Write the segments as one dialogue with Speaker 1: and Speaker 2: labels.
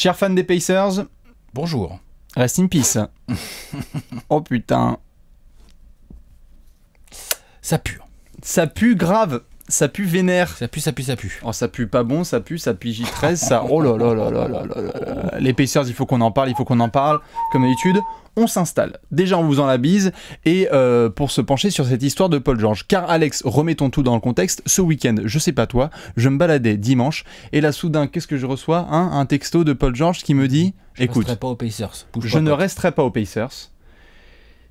Speaker 1: Chers fans des Pacers,
Speaker 2: bonjour.
Speaker 1: Rest in peace. Oh putain.
Speaker 2: Ça pue.
Speaker 1: Ça pue grave. Ça pue vénère.
Speaker 2: Ça pue, ça pue, ça pue.
Speaker 1: Oh, ça pue pas bon, ça pue J13, ça... Oh là là là là là là là. Les Pacers, il faut qu'on en parle, Comme d'habitude, on s'installe. Déjà, en vous en la bise. Et pour se pencher sur cette histoire de Paul George. Car Alex, remettons tout dans le contexte. Ce week-end, je sais pas toi, je me baladais dimanche. Et là, soudain, qu'est-ce que je reçois, hein? Un texto de Paul George qui me dit... Écoute,
Speaker 2: resterai pas aux Pacers.
Speaker 1: Je ne resterai pas aux Pacers.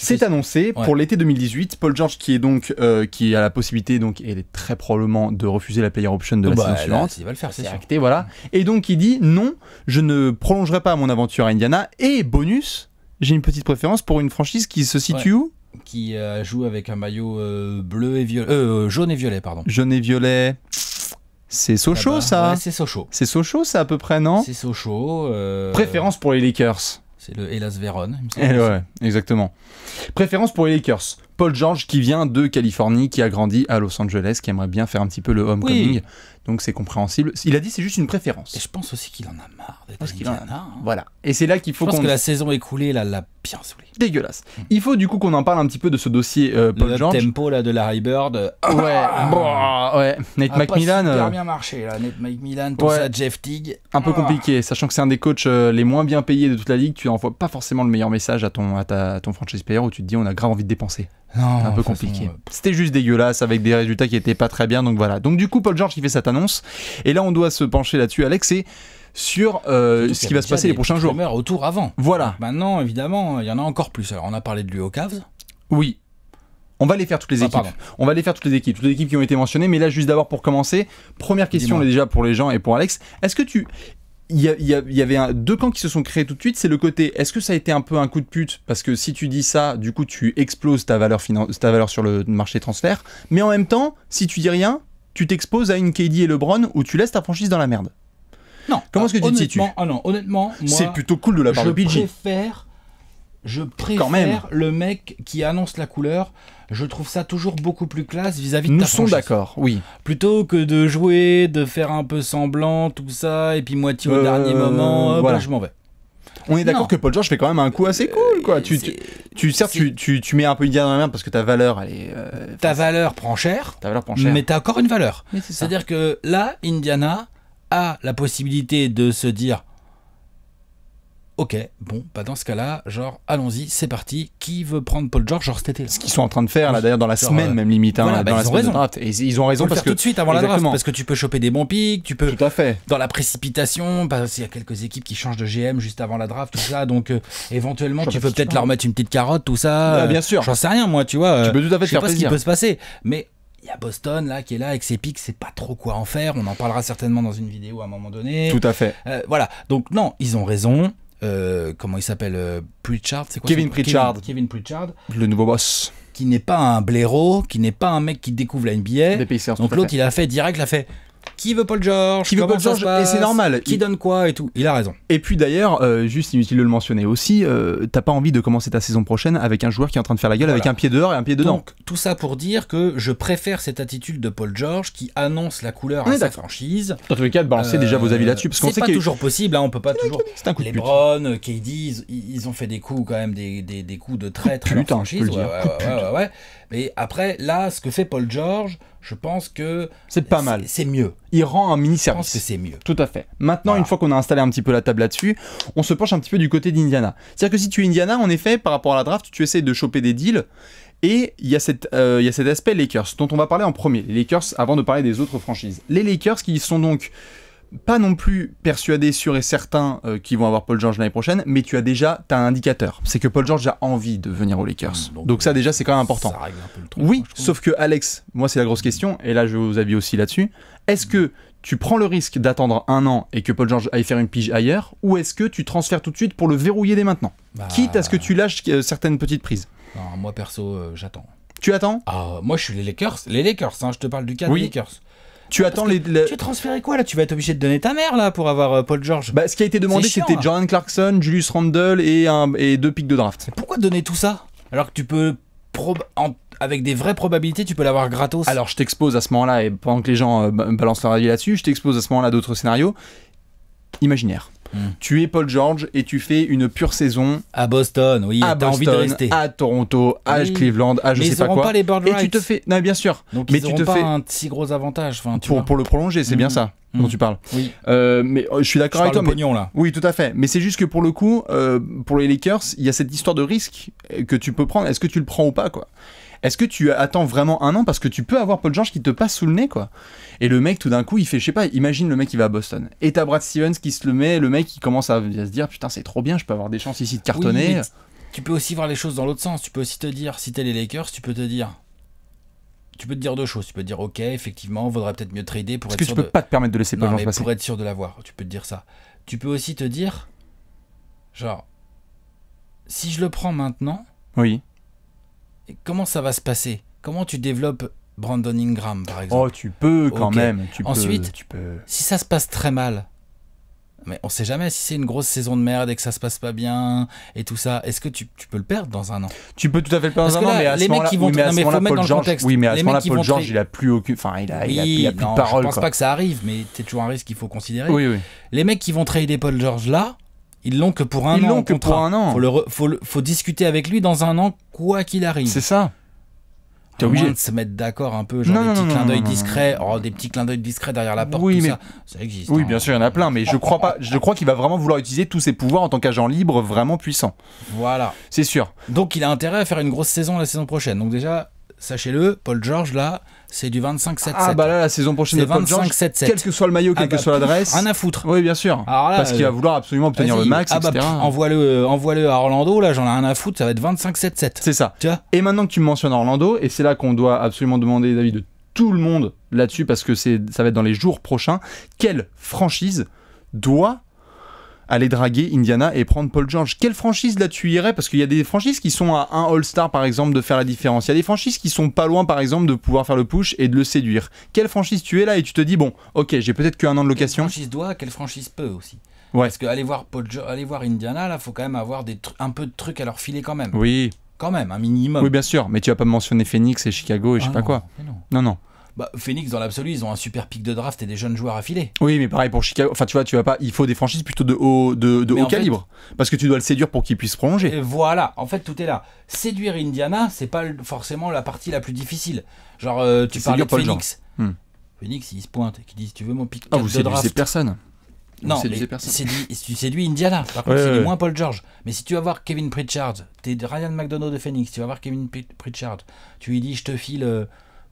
Speaker 1: C'est annoncé pour l'été 2018. Paul George qui est donc qui a la possibilité donc et très probablement de refuser la player option de la saison suivante.
Speaker 2: Il va le faire, c'est
Speaker 1: acté, voilà. Et donc il dit non, je ne prolongerai pas mon aventure à Indiana. Et bonus, j'ai une petite préférence pour une franchise qui se situe où?
Speaker 2: Qui joue avec un maillot bleu et violet, jaune et violet, pardon.
Speaker 1: Jaune et violet. C'est Sochaux, ça.
Speaker 2: Ouais, c'est Sochaux.
Speaker 1: C'est Sochaux, ça à peu près, non?
Speaker 2: C'est Sochaux.
Speaker 1: Préférence pour les Lakers.
Speaker 2: C'est le Hellas Vérone. Il me semble
Speaker 1: ouais, exactement. Préférence pour les Lakers. Paul George qui vient de Californie, qui a grandi à Los Angeles, qui aimerait bien faire un petit peu le homecoming. Oui. Donc c'est compréhensible. Il a dit c'est juste une préférence.
Speaker 2: Et je pense aussi qu'il en a marre d'être Indiana.
Speaker 1: Voilà. Et c'est là qu'il faut
Speaker 2: Je pense que la saison écoulée l'a bien saoulé.
Speaker 1: Dégueulasse. Il faut du coup qu'on en parle un petit peu de ce dossier Paul George.
Speaker 2: Le tempo là de Larry Bird.
Speaker 1: Ouais. Nate McMillan.
Speaker 2: Ça a super bien marché là. Nate McMillan, tout ça, Jeff Teague.
Speaker 1: Un peu compliqué, sachant que c'est un des coachs les moins bien payés de toute la ligue. Tu n'envoies pas forcément le meilleur message à ton franchise player où tu te dis on a grave envie de dépenser.
Speaker 2: Non,
Speaker 1: un peu compliqué. C'était juste dégueulasse avec des résultats qui étaient pas très bien. Donc voilà. Donc du coup Paul George qui fait cette annonce. Et là on doit se pencher là-dessus, Alex, et sur ce qui va se passer les prochains jours.
Speaker 2: Autour avant.
Speaker 1: Voilà.
Speaker 2: Maintenant évidemment il y en a encore plus. Alors on a parlé de lui aux Cavs.
Speaker 1: Oui. On va les faire toutes les équipes. On va les faire toutes les équipes qui ont été mentionnées. Mais là juste d'abord pour commencer, première question déjà pour les gens et pour Alex. Est-ce que il y avait deux camps qui se sont créés tout de suite. C'est le côté, est-ce que ça a été un peu un coup de pute? Parce que si tu dis ça, du coup, tu exploses ta valeur sur le marché transfert. Mais en même temps, si tu dis rien, tu t'exposes à une KD et LeBron où tu laisses ta franchise dans la merde.
Speaker 2: Non.
Speaker 1: Comment est-ce que tu te situes?
Speaker 2: Non, honnêtement, moi,
Speaker 1: c'est plutôt cool de la part de PG.
Speaker 2: Je préfère le mec qui annonce la couleur. Je trouve ça toujours beaucoup plus classe vis-à-vis de ta franchise.
Speaker 1: Nous sommes d'accord, oui.
Speaker 2: Plutôt que de jouer, de faire un peu semblant, tout ça, et puis moitié au dernier moment, voilà. Je m'en vais.
Speaker 1: On est d'accord que Paul George fait quand même un coup assez cool, quoi. Tu mets un peu Indiana dans la merde parce que ta valeur, elle est...
Speaker 2: ta valeur prend cher, mais t'as encore une valeur. C'est-à-dire que là, Indiana a la possibilité de se dire... Ok, bon, bah dans ce cas-là, genre, allons-y, c'est parti. Qui veut prendre Paul George, genre cet été?
Speaker 1: Ce qu'ils sont en train de faire, là, d'ailleurs, dans la semaine, même limite.
Speaker 2: Voilà,
Speaker 1: dans la semaine de draft. Et ils ont raison parce que.
Speaker 2: Tout de suite avant la draft, parce que tu peux choper des bons pics, tu peux.
Speaker 1: Tout à fait.
Speaker 2: Dans la précipitation, parce qu'il y a quelques équipes qui changent de GM juste avant la draft, tout ça. Donc, éventuellement, tu peux peut-être leur mettre une petite carotte, tout ça.
Speaker 1: Bien sûr.
Speaker 2: J'en sais rien, moi, tu vois.
Speaker 1: Tu peux tout à fait faire plaisir.
Speaker 2: Je sais pas ce qui peut se passer. Mais. Il y a Boston là qui est là avec ses pics, c'est pas trop quoi en faire. On en parlera certainement dans une vidéo à un moment donné.
Speaker 1: Tout à fait.
Speaker 2: Voilà. Donc, non, ils ont raison. Comment il s'appelle, Pritchard, c'est quoi?
Speaker 1: Kevin Pritchard, le nouveau boss,
Speaker 2: qui n'est pas un blaireau, qui n'est pas un mec qui découvre la NBA. Donc l'autre il a fait direct, il a fait qui veut Paul George,
Speaker 1: et c'est normal,
Speaker 2: qui donne quoi et tout. Il a raison.
Speaker 1: Et puis d'ailleurs, juste inutile de le mentionner aussi, t'as pas envie de commencer ta saison prochaine avec un joueur qui est en train de faire la gueule avec un pied dehors et un pied dedans.
Speaker 2: Donc tout ça pour dire que je préfère cette attitude de Paul George qui annonce la couleur à sa franchise.
Speaker 1: Dans tous les cas, de balancer déjà vos avis là-dessus, parce qu'on sait
Speaker 2: que c'est pas toujours possible, hein, on peut pas toujours.
Speaker 1: C'est un coup de pute.
Speaker 2: LeBron, KD, ils ont fait des coups quand même, des coups de traître à leur franchise. Ouais. Mais après, là, ce que fait Paul George, je pense que
Speaker 1: c'est pas mal.
Speaker 2: C'est mieux.
Speaker 1: Il rend un mini-service.
Speaker 2: Je pense que c'est mieux.
Speaker 1: Tout à fait. Maintenant, une fois qu'on a installé un petit peu la table là-dessus, on se penche un petit peu du côté d'Indiana. C'est-à-dire que si tu es Indiana, en effet, par rapport à la draft, tu essaies de choper des deals. Et il y a cet aspect Lakers, dont on va parler en premier. Les Lakers, avant de parler des autres franchises. Les Lakers qui sont donc pas non plus persuadés, sûrs et certains qu'ils vont avoir Paul George l'année prochaine, mais tu as un indicateur. C'est que Paul George a envie de venir aux Lakers. Donc ça déjà c'est quand même important.
Speaker 2: Ça règle un peu le truc,
Speaker 1: oui, sauf que Alex, moi c'est la grosse question, et là je veux vos avis aussi là-dessus. Est-ce que tu prends le risque d'attendre un an et que Paul George aille faire une pige ailleurs, ou est-ce que tu transfères tout de suite pour le verrouiller dès maintenant, quitte à ce que tu lâches certaines petites prises?
Speaker 2: Non, moi perso, j'attends.
Speaker 1: Tu attends?
Speaker 2: Moi je suis les Lakers, hein, je te parle du cas des Lakers.
Speaker 1: Tu attends les...
Speaker 2: Tu as transféré quoi là? Tu vas être obligé de donner ta mère là pour avoir Paul George.
Speaker 1: Ce qui a été demandé c'était Jordan Clarkson, Julius Randle et 2 pics de draft.
Speaker 2: Mais pourquoi donner tout ça alors que tu peux avec des vraies probabilités tu peux l'avoir gratos?
Speaker 1: Alors je t'expose à ce moment-là, et pendant que les gens balancent leur avis là-dessus, je t'expose à ce moment-là d'autres scénarios imaginaires. tu es Paul George et tu fais une pure saison
Speaker 2: à Boston, oui, t'as envie de rester.
Speaker 1: À Toronto, à Cleveland, à je sais pas quoi. Mais ils n'auront
Speaker 2: pas les bird rights.
Speaker 1: Et tu te fais, non, bien sûr.
Speaker 2: Donc ils n'auront pas un si gros avantage.
Speaker 1: Pour le prolonger, c'est bien ça dont tu parles.
Speaker 2: Oui.
Speaker 1: Mais je suis d'accord avec toi.
Speaker 2: Pognon, là.
Speaker 1: Oui, tout à fait. Mais c'est juste que pour le coup, pour les Lakers, il y a cette histoire de risque que tu peux prendre. Est-ce que tu le prends ou pas, quoi? Est-ce que tu attends vraiment un an parce que tu peux avoir Paul George qui te passe sous le nez, quoi? Et le mec, tout d'un coup, il fait, je sais pas, imagine le mec qui va à Boston. Et t'as Brad Stevens qui se le met, le mec qui commence à se dire, putain, c'est trop bien, je peux avoir des chances ici de cartonner.
Speaker 2: Oui, tu peux aussi voir les choses dans l'autre sens. Tu peux aussi te dire, si t'es les Lakers, tu peux te dire deux choses. Tu peux te dire, ok, effectivement, vaudrait peut-être mieux trader pour être sûr.
Speaker 1: Parce que tu peux pas te permettre de laisser Paul George passer.
Speaker 2: Pour être sûr de l'avoir, tu peux te dire ça. Tu peux aussi te dire, genre, si je le prends maintenant.
Speaker 1: Oui.
Speaker 2: Comment ça va se passer? Comment tu développes Brandon Ingram, par exemple?
Speaker 1: Oh, tu peux quand même.
Speaker 2: Ensuite,
Speaker 1: tu peux.
Speaker 2: Si ça se passe très mal, mais on sait jamais si c'est une grosse saison de merde et que ça se passe pas bien et tout ça, est-ce que tu peux le perdre dans un an?
Speaker 1: Tu peux tout à fait le perdre dans un an, mais à ce moment-là, Paul George, Paul George, il a plus aucune, enfin, il a plus de parole.
Speaker 2: Je pense pas que ça arrive, mais c'est toujours un risque qu'il faut considérer.
Speaker 1: Oui.
Speaker 2: Les mecs qui vont trader Paul George là, ils l'ont que pour un an. Faut discuter avec lui dans un an, quoi qu'il arrive.
Speaker 1: C'est ça.
Speaker 2: T'es obligé de se mettre d'accord un peu, genre des petits clins d'œil discrets, des petits clins d'œil discrets derrière la porte, tout ça. Ça existe.
Speaker 1: Oui, bien sûr, il y en a plein, mais je crois qu'il va vraiment vouloir utiliser tous ses pouvoirs en tant qu'agent libre vraiment puissant.
Speaker 2: Voilà.
Speaker 1: C'est sûr.
Speaker 2: Donc il a intérêt à faire une grosse saison la saison prochaine. Donc déjà, sachez-le, Paul George là, c'est du 25-7-7.
Speaker 1: Ah bah là, la saison prochaine de Paul George, quel que soit le maillot, quelle que soit l'adresse.
Speaker 2: Rien à foutre.
Speaker 1: Oui, bien sûr.
Speaker 2: Là,
Speaker 1: parce qu'il va vouloir absolument obtenir le max, etc.
Speaker 2: Envoie-le à Orlando, là, j'en ai rien à foutre, ça va être 25-7-7.
Speaker 1: C'est ça.
Speaker 2: Tu vois.
Speaker 1: Et maintenant que tu me mentionnes Orlando, et c'est là qu'on doit absolument demander l'avis de tout le monde là-dessus, parce que ça va être dans les jours prochains, quelle franchise doit aller draguer Indiana et prendre Paul George? Quelle franchise là tu irais? Parce qu'il y a des franchises qui sont à un All-Star par exemple de faire la différence. Il y a des franchises qui sont pas loin par exemple de pouvoir faire le push et de le séduire. Quelle franchise tu es là et tu te dis bon, ok, j'ai peut-être qu'un an de location.
Speaker 2: Quelle franchise doit, quelle franchise peut aussi.
Speaker 1: Ouais.
Speaker 2: Parce que aller voir Indiana, là, faut quand même avoir un peu de trucs à leur filer quand même.
Speaker 1: Oui.
Speaker 2: Quand même, un minimum.
Speaker 1: Oui, bien sûr, mais tu vas pas me mentionner Phoenix et Chicago et je sais pas quoi. Non.
Speaker 2: Bah, Phoenix, dans l'absolu, ils ont un super pic de draft et des jeunes joueurs à filer.
Speaker 1: Oui, mais pareil pour Chicago. Enfin, tu vas pas. Il faut des franchises plutôt de haut calibre. Parce que tu dois le séduire pour qu'il puisse prolonger.
Speaker 2: Et voilà, en fait, tout est là. Séduire Indiana, c'est pas forcément la partie la plus difficile. Genre, tu parlais de Phoenix. Phoenix, il se pointe et qui dit tu veux mon pic 4 de draft.
Speaker 1: C'est personne.
Speaker 2: Non, tu séduis Indiana. Par contre, c'est moins Paul George. Mais si tu vas voir Kevin Pritchard, t'es Ryan McDonough de Phoenix, tu vas voir Kevin Pritchard, tu lui dis je te file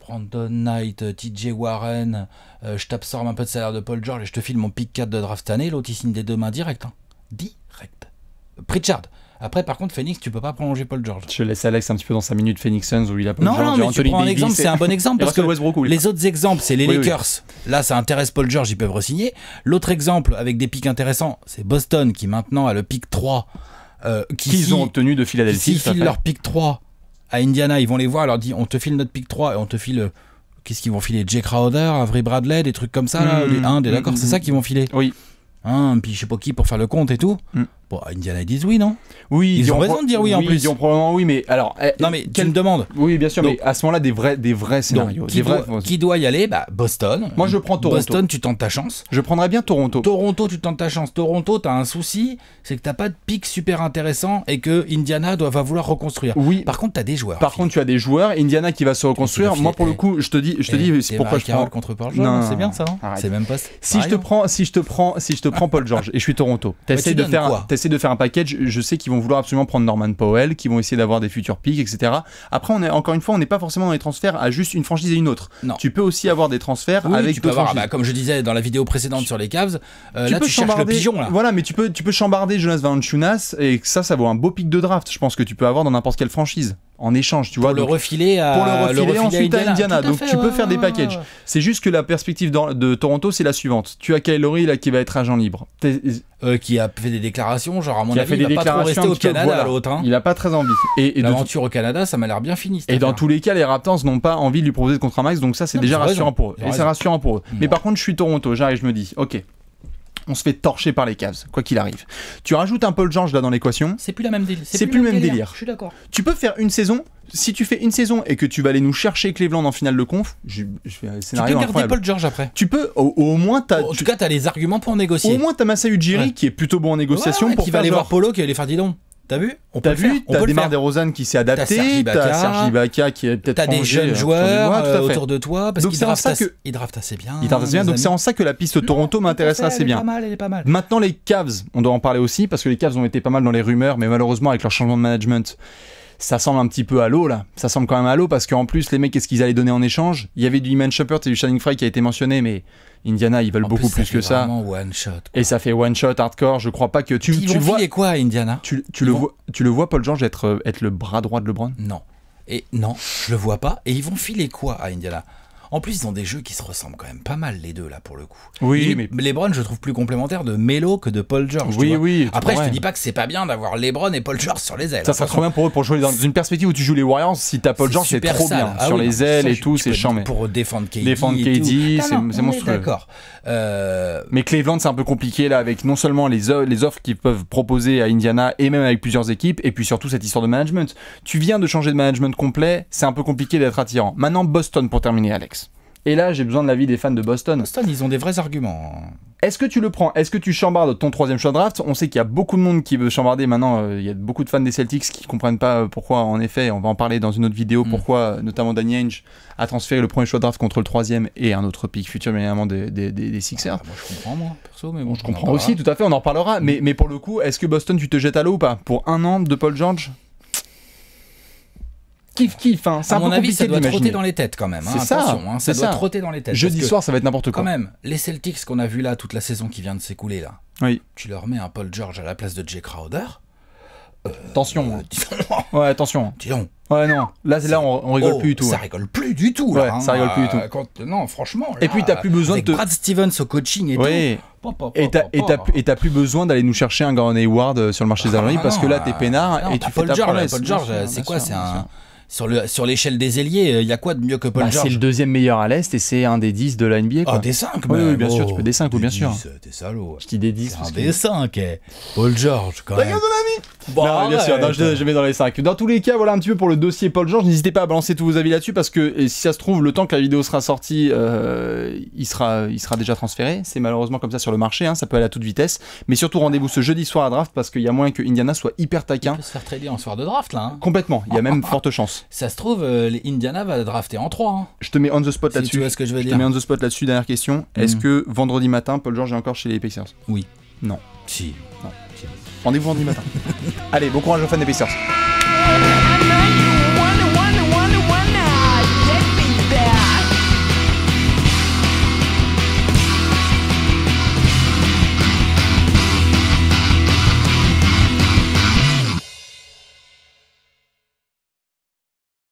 Speaker 2: Brandon Knight, TJ Warren, je t'absorbe un peu de salaire de Paul George et je te file mon pick 4 de draft cette année, l'autre il signe des deux mains direct. Direct. Pritchard. Après, par contre, Phoenix, tu peux pas prolonger Paul George.
Speaker 1: Je laisse Alex un petit peu dans sa minute Phoenix Suns où il a Paul George.
Speaker 2: Non, mais tu prends un exemple, c'est un bon exemple. Parce que les autres exemples, c'est les Lakers. Là, ça intéresse Paul George, ils peuvent re-signer. L'autre exemple, avec des pics intéressants, c'est Boston qui maintenant a le pick 3.
Speaker 1: Qu'ils ont obtenu de Philadelphie.
Speaker 2: S'ils filent leur pick 3 à Indiana, ils vont les voir, leur dire on te file notre pick 3 et on te file. Qu'est-ce qu'ils vont filer? Jay Crowder, Avery Bradley, des trucs comme ça, là. D'accord, c'est ça qu'ils vont filer.
Speaker 1: Oui.
Speaker 2: Puis je sais pas qui pour faire le compte et tout. Bon, Indiana ils disent oui, non?
Speaker 1: Oui,
Speaker 2: ils ont raison de dire oui en plus.
Speaker 1: Ils diront probablement oui, mais alors.
Speaker 2: Non, mais tu me demandes.
Speaker 1: Oui, bien sûr, donc, mais à ce moment-là, des vrais scénarios.
Speaker 2: Qui doit y aller? Bah, Boston.
Speaker 1: Moi, je prends Toronto.
Speaker 2: Boston, tu tentes ta chance.
Speaker 1: Je prendrais bien Toronto.
Speaker 2: Toronto, tu tentes ta chance. Toronto, t'as un souci, c'est que t'as pas de pic super intéressant et que Indiana va vouloir reconstruire.
Speaker 1: Oui.
Speaker 2: Par contre, t'as des joueurs.
Speaker 1: Par contre, tu as des joueurs. Indiana qui va se reconstruire. Moi, pour le coup, je te dis, c'est pourquoi je prends.
Speaker 2: Contre Paul George, c'est bien ça. C'est même pas.
Speaker 1: Si je te prends Paul George et je suis Toronto, t'essaies de faire un package. Je sais qu'ils vont vouloir absolument prendre Norman Powell, qui vont essayer d'avoir des futurs picks, etc. Après, encore une fois, on n'est pas forcément dans les transferts à juste une franchise et une autre.
Speaker 2: Non.
Speaker 1: Tu peux aussi avoir des transferts avec d'autres franchises.
Speaker 2: Comme je disais dans la vidéo précédente sur les Cavs, là tu cherches le pigeon là.
Speaker 1: Voilà, mais tu peux chambarder Jonas Valanciunas et ça vaut un beau pick de draft. Je pense que tu peux avoir dans n'importe quelle franchise en échange, tu vois.
Speaker 2: Pour le refiler
Speaker 1: ensuite à Indiana. Donc tu peux faire des packages. C'est juste que la perspective de Toronto, c'est la suivante. Tu as Kyle Lowry là qui va être agent libre.
Speaker 2: Qui a fait des déclarations, genre à mon avis, il va pas trop rester au Canada l'autre.
Speaker 1: Il a pas très envie. Et
Speaker 2: l'aventure au Canada, ça m'a l'air bien fini.
Speaker 1: Et dans tous les cas, les Raptors n'ont pas envie de lui proposer de contrat max, donc ça c'est déjà rassurant pour eux. Et c'est rassurant pour eux. Mais par contre, je suis Toronto, j'arrive, je me dis, ok, on se fait torcher par les Cavs, quoi qu'il arrive. Tu rajoutes un Paul George là dans l'équation.
Speaker 2: C'est plus la même délire.
Speaker 1: C'est plus le même délire.
Speaker 2: Je suis d'accord.
Speaker 1: Tu peux faire une saison. Si tu fais une saison et que tu vas aller nous chercher Cleveland en finale de conf, je fais un scénario
Speaker 2: tu peux garder
Speaker 1: incroyable.
Speaker 2: Paul George après.
Speaker 1: Tu peux, au moins t'as.
Speaker 2: En tout cas, t'as les arguments pour négocier.
Speaker 1: Au moins t'as Masai Ujiri qui est plutôt bon en négociation pour
Speaker 2: qui va aller voir Polo qui va aller faire dis donc. T'as vu?
Speaker 1: T'as Demar DeRozan qui s'est adapté, t'as Serge Ibaka qui est peut-être.
Speaker 2: T'as des jeunes joueurs autour de toi parce qu'ils draftent assez bien.
Speaker 1: Ils draftent assez bien, donc c'est en ça que la piste Toronto m'intéresserait assez bien.
Speaker 2: Elle est pas mal.
Speaker 1: Maintenant les Cavs, on doit en parler aussi parce que les Cavs ont été pas mal dans les rumeurs, mais malheureusement avec leur changement de management, ça semble un petit peu à l'eau là. Ça semble quand même à l'eau parce qu'en plus les mecs, qu'est-ce qu'ils allaient donner en échange? Il y avait du Iman Shumpert et du Channing Frye qui a été mentionné, mais Indiana ils veulent beaucoup plus que ça.
Speaker 2: One shot,
Speaker 1: et ça fait one shot hardcore. Je crois pas que tu le vois.
Speaker 2: Quoi à Indiana?
Speaker 1: Tu le vois Paul George être le bras droit de LeBron?
Speaker 2: Non. Et non, je le vois pas. Et ils vont filer quoi à Indiana? En plus, ils ont des jeux qui se ressemblent quand même pas mal, les deux, là, pour le coup.
Speaker 1: Oui, mais
Speaker 2: LeBron, je trouve plus complémentaire de Melo que de Paul George.
Speaker 1: Oui.
Speaker 2: Après, je te dis pas que c'est pas bien d'avoir LeBron et Paul George sur les ailes.
Speaker 1: Ça serait trop bien pour eux, pour jouer dans une perspective où tu joues les Warriors. Si t'as Paul George, c'est trop bien. Sur les ailes et tout, c'est chiant.
Speaker 2: Pour défendre KD.
Speaker 1: C'est monstrueux.
Speaker 2: D'accord.
Speaker 1: Mais Cleveland, c'est un peu compliqué, là, avec non seulement les offres qu'ils peuvent proposer à Indiana et même avec plusieurs équipes, et puis surtout cette histoire de management. Tu viens de changer de management complet, c'est un peu compliqué d'être attirant. Maintenant, Boston pour terminer, Alex. Et là, j'ai besoin de l'avis des fans de Boston.
Speaker 2: Boston, ils ont des vrais arguments.
Speaker 1: Est-ce que tu le prends? Est-ce que tu chambardes ton 3e choix de draft? On sait qu'il y a beaucoup de monde qui veut chambarder maintenant. Il y a beaucoup de fans des Celtics qui comprennent pas pourquoi, en effet, on va en parler dans une autre vidéo, pourquoi notamment Danny Ainge a transféré le 1er choix de draft contre le 3e et un autre pick futur, bien évidemment, des Sixers.
Speaker 2: Moi, je comprends, moi, perso, mais bon.
Speaker 1: Je comprends aussi, tout à fait, on en reparlera. Mais pour le coup, est-ce que Boston, tu te jettes à l'eau ou pas? Pour 1 an de Paul George? Kiff, hein. C'est
Speaker 2: à mon avis, ça doit trotter dans les têtes quand même.
Speaker 1: C'est ça,
Speaker 2: ça doit trotter dans les têtes.
Speaker 1: Jeudi soir, ça va être n'importe quoi.
Speaker 2: Quand même, les Celtics qu'on a vu là toute la saison qui vient de s'écouler là.
Speaker 1: Oui.
Speaker 2: Tu leur mets un Paul George à la place de Jay Crowder.
Speaker 1: Attention. Ouais, attention.
Speaker 2: Dis donc.
Speaker 1: Ouais, non. Là, on rigole plus du tout.
Speaker 2: Ça rigole plus du tout.
Speaker 1: Ouais,
Speaker 2: là,
Speaker 1: ça rigole plus du tout.
Speaker 2: Non, franchement. Là,
Speaker 1: et puis, t'as plus besoin
Speaker 2: de Brad Stevens au coaching et tout.
Speaker 1: Et t'as plus besoin d'aller nous chercher un Gordon Hayward sur le marché des Armories parce que là, t'es peinard et tu fais ta promesse.
Speaker 2: Paul George, c'est quoi? C'est un. Sur l'échelle des ailiers, il y a quoi de mieux que Paul George?
Speaker 1: C'est le 2e meilleur à l'Est et c'est un des 10 de la NBA. Quoi.
Speaker 2: Ah, des 5
Speaker 1: Oui, bien sûr, tu peux des 5, bien sûr.
Speaker 2: T'es salaud.
Speaker 1: Je dis des 10.
Speaker 2: C'est un des 5, Paul George, quand même.
Speaker 1: Regarde mon ami. Non, bien sûr, je mets dans les 5. Dans tous les cas, voilà un petit peu pour le dossier Paul George. N'hésitez pas à balancer tous vos avis là-dessus parce que si ça se trouve, le temps que la vidéo sera sortie, il sera déjà transféré. C'est malheureusement comme ça sur le marché, hein, ça peut aller à toute vitesse. Mais surtout, rendez-vous ce jeudi soir à draft parce qu'il y a moyen que Indiana soit hyper taquin.
Speaker 2: Il peut se faire trader en soir de draft là. Hein.
Speaker 1: Complètement, il y a même forte chance.
Speaker 2: Ça se trouve, Indiana va drafter en 3. Hein.
Speaker 1: Je te mets on the spot là-dessus.
Speaker 2: Tu vois ce que je veux dire.
Speaker 1: Je te mets on the spot là-dessus. Dernière question. Est-ce que vendredi matin, Paul George est encore chez les Pacers?
Speaker 2: Oui.
Speaker 1: Non.
Speaker 2: Si.
Speaker 1: Non. Rendez-vous vendredi matin. Allez, bon courage aux fans des Pacers.